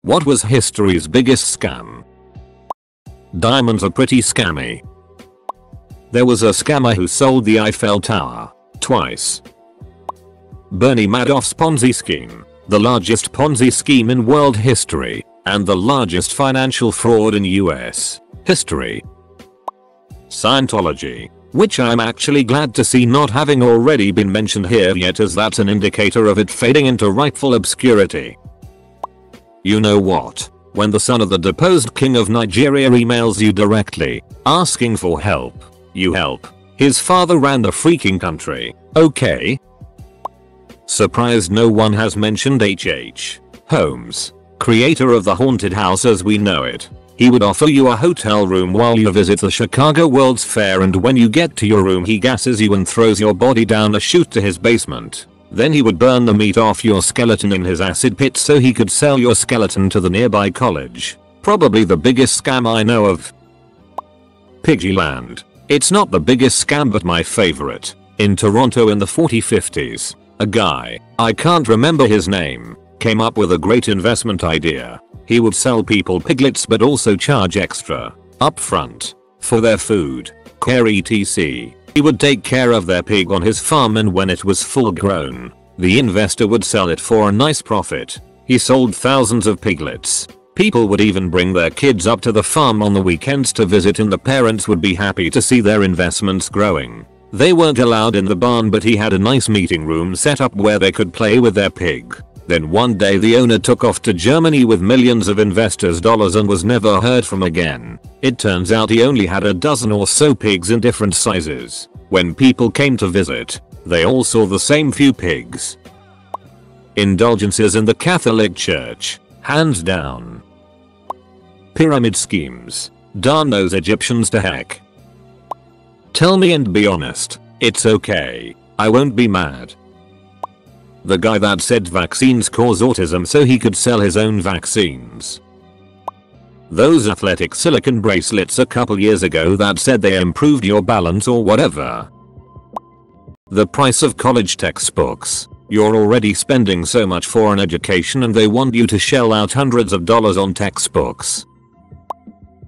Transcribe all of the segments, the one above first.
What was history's biggest scam? Diamonds are pretty scammy. There was a scammer who sold the Eiffel Tower twice. Bernie Madoff's Ponzi scheme, the largest Ponzi scheme in world history, and the largest financial fraud in US history. Scientology, which I'm actually glad to see not having already been mentioned here yet, as that's an indicator of it fading into rightful obscurity. You know what? When the son of the deposed king of Nigeria emails you directly, asking for help, you help. His father ran the freaking country, okay? Surprised no one has mentioned H.H. Holmes, creator of the haunted house as we know it. He would offer you a hotel room while you visit the Chicago World's Fair, and when you get to your room he gasses you and throws your body down a chute to his basement. Then he would burn the meat off your skeleton in his acid pit so he could sell your skeleton to the nearby college. Probably the biggest scam I know of. Piggyland. It's not the biggest scam but my favorite. In Toronto in the 40-50s, a guy, I can't remember his name, came up with a great investment idea. He would sell people piglets but also charge extra, upfront, for their food, care etc. He would take care of their pig on his farm, and when it was full grown, the investor would sell it for a nice profit. He sold thousands of piglets. People would even bring their kids up to the farm on the weekends to visit, and the parents would be happy to see their investments growing. They weren't allowed in the barn, but he had a nice meeting room set up where they could play with their pig. Then one day the owner took off to Germany with millions of investors' dollars and was never heard from again. It turns out he only had a dozen or so pigs in different sizes. When people came to visit, they all saw the same few pigs. Indulgences in the Catholic Church, hands down. Pyramid schemes. Darn those Egyptians to heck. Tell me and be honest, it's okay. I won't be mad. The guy that said vaccines cause autism so he could sell his own vaccines. Those athletic silicone bracelets a couple years ago that said they improved your balance or whatever. The price of college textbooks. You're already spending so much for an education and they want you to shell out hundreds of dollars on textbooks.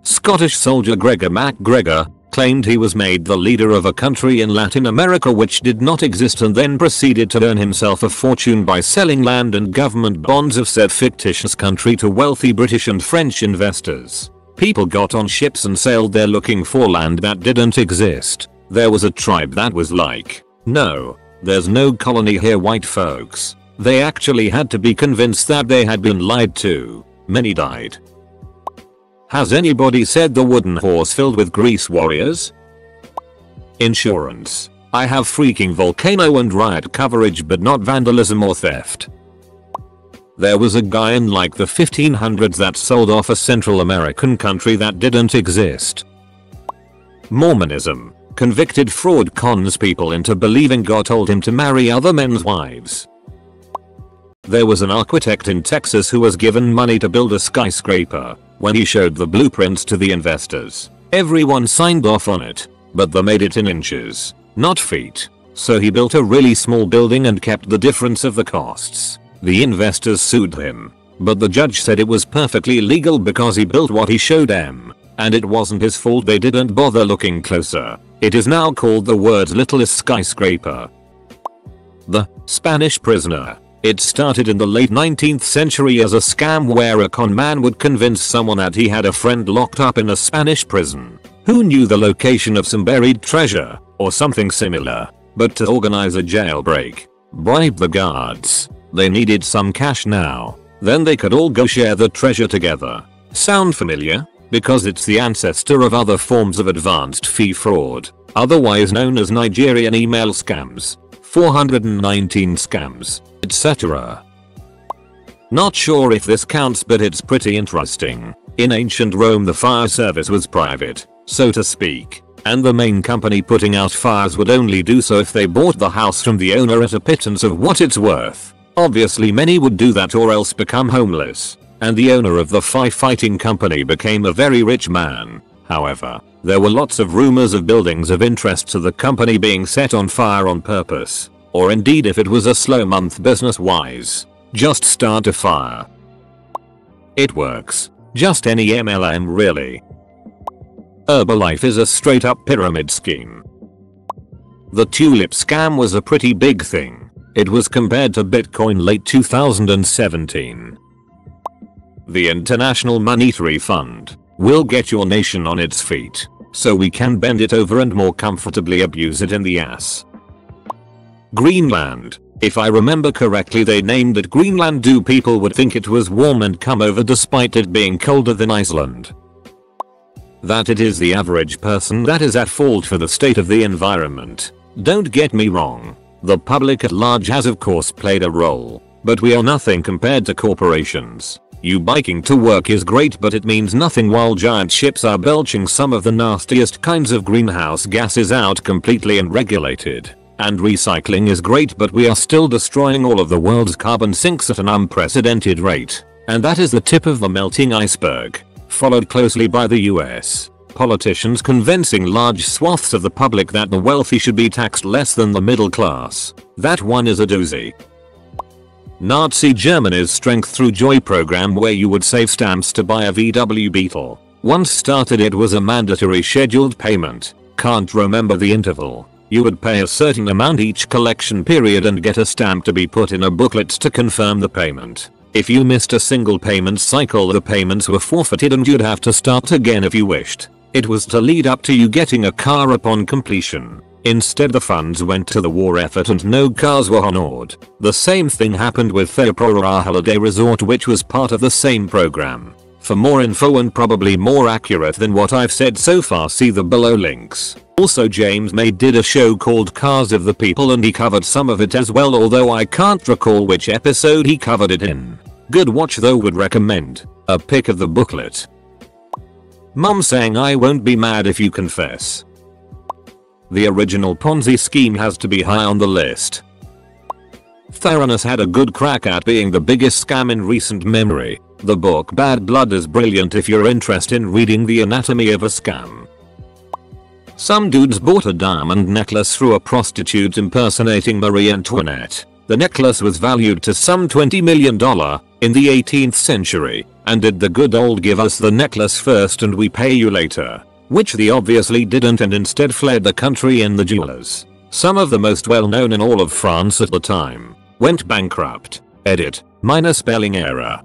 Scottish soldier Gregor MacGregor claimed he was made the leader of a country in Latin America which did not exist, and then proceeded to earn himself a fortune by selling land and government bonds of said fictitious country to wealthy British and French investors. People got on ships and sailed there looking for land that didn't exist. There was a tribe that was like, no, there's no colony here, white folks. They actually had to be convinced that they had been lied to. Many died. Has anybody said the wooden horse filled with grease warriors? Insurance. I have freaking volcano and riot coverage but not vandalism or theft. There was a guy in like the 1500s that sold off a Central American country that didn't exist. Mormonism. Convicted fraud cons people into believing God told him to marry other men's wives. There was an architect in Texas who was given money to build a skyscraper. When he showed the blueprints to the investors, everyone signed off on it, but they made it in inches, not feet. So he built a really small building and kept the difference of the costs. The investors sued him, but the judge said it was perfectly legal because he built what he showed them, and it wasn't his fault they didn't bother looking closer. It is now called the world's littlest skyscraper. The Spanish prisoner. It started in the late 19th century as a scam where a con man would convince someone that he had a friend locked up in a Spanish prison who knew the location of some buried treasure or something similar, but to organize a jailbreak, bribe the guards. They needed some cash now. Then they could all go share the treasure together. Sound familiar? Because it's the ancestor of other forms of advanced fee fraud, otherwise known as Nigerian email scams, 419 scams, etc. Not sure if this counts, but it's pretty interesting. In ancient Rome the fire service was private, so to speak, and the main company putting out fires would only do so if they bought the house from the owner at a pittance of what it's worth. Obviously many would do that or else become homeless, and the owner of the firefighting company became a very rich man. However, there were lots of rumors of buildings of interest to the company being set on fire on purpose, or indeed if it was a slow month business wise, just start a fire. It works. Just any MLM really. Herbalife is a straight up pyramid scheme. The tulip scam was a pretty big thing. It was compared to Bitcoin late 2017. The International Monetary Fund will get your nation on its feet, so we can bend it over and more comfortably abuse it in the ass. Greenland. If I remember correctly, they named it Greenland do people would think it was warm and come over despite it being colder than Iceland. That it is the average person that is at fault for the state of the environment. Don't get me wrong. The public at large has of course played a role, but we are nothing compared to corporations. You biking to work is great, but it means nothing while giant ships are belching some of the nastiest kinds of greenhouse gases out completely unregulated. And recycling is great, but we are still destroying all of the world's carbon sinks at an unprecedented rate. And that is the tip of the melting iceberg, followed closely by the US. Politicians convincing large swaths of the public that the wealthy should be taxed less than the middle class. That one is a doozy. Nazi Germany's Strength Through Joy program, where you would save stamps to buy a VW Beetle. Once started, it was a mandatory scheduled payment. Can't remember the interval. You would pay a certain amount each collection period and get a stamp to be put in a booklet to confirm the payment. If you missed a single payment cycle, the payments were forfeited and you'd have to start again if you wished. It was to lead up to you getting a car upon completion. Instead, the funds went to the war effort and no cars were honored. The same thing happened with Fairpora Holiday Resort, which was part of the same program. For more info and probably more accurate than what I've said so far, see the below links. Also, James May did a show called Cars of the People and he covered some of it as well, although I can't recall which episode he covered it in. Good watch though, would recommend. A pic of the booklet. Mom saying I won't be mad if you confess. The original Ponzi scheme has to be high on the list. Theranos had a good crack at being the biggest scam in recent memory. The book Bad Blood is brilliant if you're interested in reading the anatomy of a scam. Some dudes bought a diamond necklace through a prostitute impersonating Marie Antoinette. The necklace was valued to some $20 million in the 18th century, and did the good old give us the necklace first and we pay you later, which they obviously didn't and instead fled the country in the jewelers. Some of the most well known in all of France at the time went bankrupt. Edit. Minor spelling error.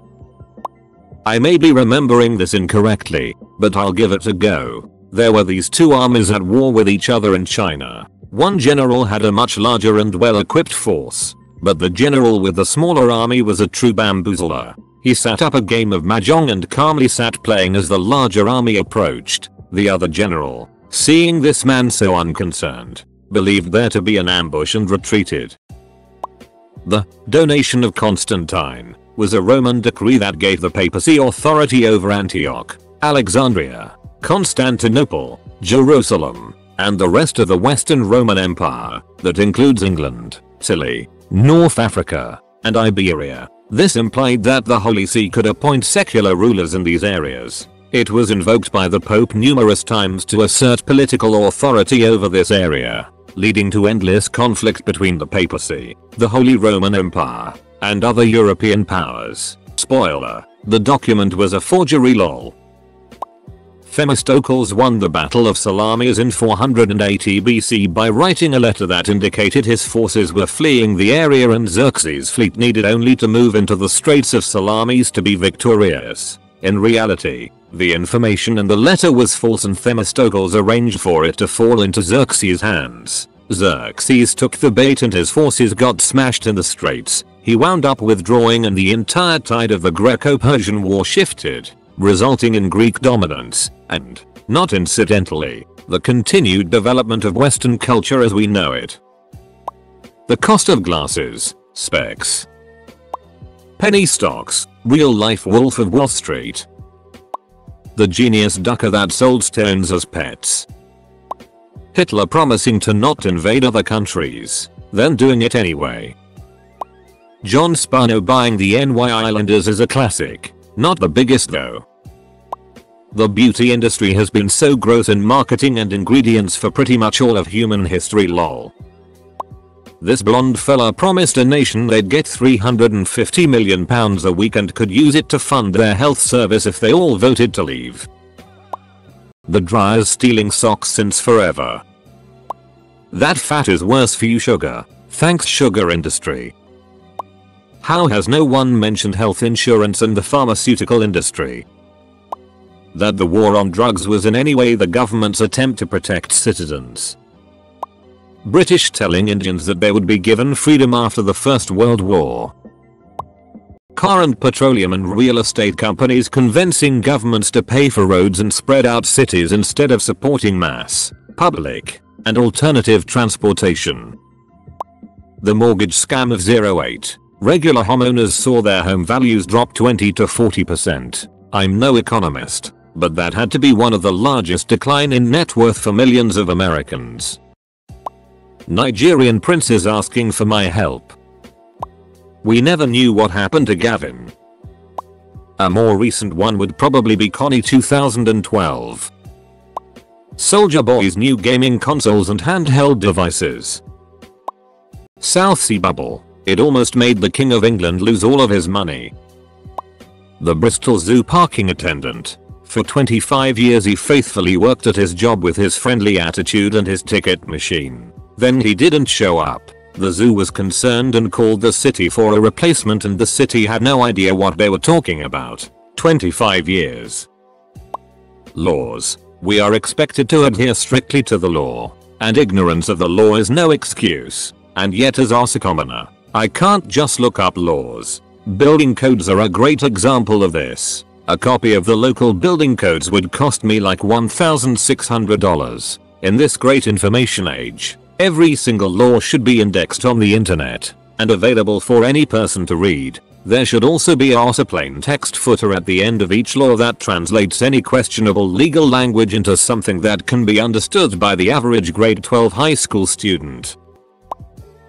I may be remembering this incorrectly, but I'll give it a go. There were these two armies at war with each other in China. One general had a much larger and well-equipped force, but the general with the smaller army was a true bamboozler. He set up a game of mahjong and calmly sat playing as the larger army approached. The other general, seeing this man so unconcerned, believed there to be an ambush and retreated. The donation of Constantine was a Roman decree that gave the papacy authority over Antioch, Alexandria, Constantinople, Jerusalem, and the rest of the Western Roman Empire, that includes England, Chile, North Africa, and Iberia. This implied that the Holy See could appoint secular rulers in these areas. It was invoked by the Pope numerous times to assert political authority over this area, leading to endless conflict between the papacy, the Holy Roman Empire, and other European powers. Spoiler: the document was a forgery lol. Themistocles won the Battle of Salamis in 480 BC by writing a letter that indicated his forces were fleeing the area and Xerxes' fleet needed only to move into the Straits of Salamis to be victorious. In reality, the information in the letter was false and Themistocles arranged for it to fall into Xerxes' hands. Xerxes took the bait and his forces got smashed in the straits. He wound up withdrawing and the entire tide of the Greco-Persian War shifted, resulting in Greek dominance and, not incidentally, the continued development of Western culture as we know it. The cost of glasses, specs. Penny stocks, real-life Wolf of Wall Street. The genius ducker that sold stones as pets. Hitler promising to not invade other countries, then doing it anyway. John Spano buying the NY Islanders is a classic, not the biggest though. The beauty industry has been so gross in marketing and ingredients for pretty much all of human history lol. This blonde fella promised a nation they'd get £350 million a week and could use it to fund their health service if they all voted to leave. The dryer's stealing socks since forever. That fat is worse for you, sugar. Thanks, sugar industry. How has no one mentioned health insurance and the pharmaceutical industry? That the war on drugs was in any way the government's attempt to protect citizens. British telling Indians that they would be given freedom after the First World War. Car and petroleum and real estate companies convincing governments to pay for roads and spread out cities instead of supporting mass, public, and alternative transportation. The mortgage scam of 08. Regular homeowners saw their home values drop 20 to 40%. I'm no economist, but that had to be one of the largest decline in net worth for millions of Americans. Nigerian princes asking for my help. We never knew what happened to Gavin. A more recent one would probably be Connie 2012. Soulja Boy's new gaming consoles and handheld devices. South Sea bubble. It almost made the King of England lose all of his money. The Bristol Zoo parking attendant. For 25 years he faithfully worked at his job with his friendly attitude and his ticket machine. Then he didn't show up. The zoo was concerned and called the city for a replacement, and the city had no idea what they were talking about. 25 years. Laws. We are expected to adhere strictly to the law, and ignorance of the law is no excuse. And yet, as a commoner, I can't just look up laws. Building codes are a great example of this. A copy of the local building codes would cost me like $1,600. In this great information age, every single law should be indexed on the internet and available for any person to read. There should also be a plain text footer at the end of each law that translates any questionable legal language into something that can be understood by the average grade 12 high school student.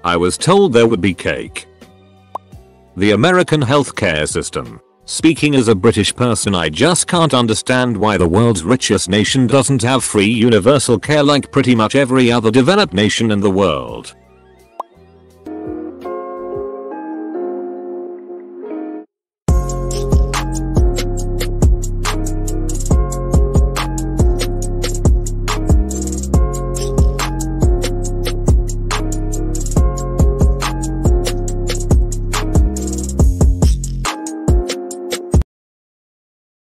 I was told there would be cake. The American healthcare system. Speaking as a British person, I just can't understand why the world's richest nation doesn't have free universal care like pretty much every other developed nation in the world.